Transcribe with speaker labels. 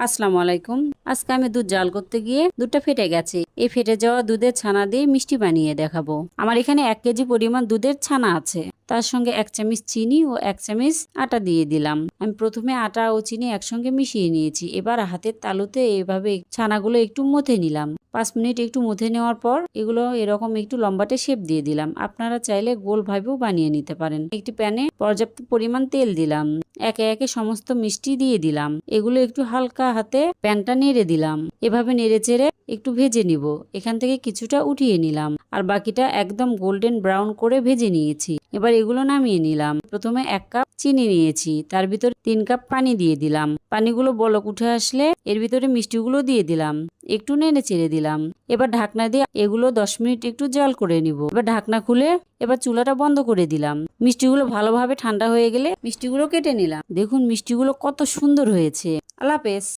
Speaker 1: আসসালামু আলাইকুম। আজকে আমি দুধ জাল করতে গিয়ে দুধটা ফেটে গেছে। এই ফেটে যাওয়া দুধের ছানা দিয়ে মিষ্টি বানিয়ে দেখাবো। আমার এখানে 1 কেজি পরিমাণ দুধের ছানা আছে। তার সঙ্গে 1 চামচ চিনি ও 1 চামচ আটা দিয়ে দিলাম। আমি প্রথমে আটা ও চিনি একসঙ্গে মিশিয়ে নিয়েছি। এবার হাতের তালুতে এভাবে ছানাগুলো একটু মথে নিলাম। 5 মিনিট একটু মথে নেওয়ার পর এগুলো এরকম একটু লম্বাটে শেপ দিয়ে দিলাম। আপনারা চাইলে গোল ভাবেও বানিয়ে নিতে পারেন। একটি প্যানে পর্যাপ্ত পরিমাণ তেল দিলাম। একে একে সমস্ত মিষ্টি দিয়ে দিলাম। এগুলো একটু হালকা হাতে প্যানটা নেড়ে দিলাম। এভাবে নেড়ে চেড়ে একটু ভেজে নিব। এখান থেকে কিছুটা উঠিয়ে নিলাম আর বাকিটা একদম গোল্ডেন ব্রাউন করে ভেজে নিয়েছি। এবার এগুলো নামিয়ে নিলাম। প্রথমে 1 কাপ চিনি নিয়েছি, তার ভিতরে 3 কাপ পানি দিয়ে দিলাম। পানিগুলো বলক উঠে আসলে এর ভিতরে মিষ্টিগুলো দিয়ে দিলাম, একটু নেড়ে চেড়ে দিলাম। এবার ঢাকনা দিয়ে এগুলো 10 মিনিট একটু জাল করে নিব। এবার ঢাকনা খুলে এবার চুলাটা বন্ধ করে দিলাম। মিষ্টিগুলো ভালোভাবে ঠান্ডা হয়ে গেলে মিষ্টিগুলো কেটে নিলাম। দেখুন মিষ্টিগুলো কত সুন্দর হয়েছে। আল্লাহ হাফেজ।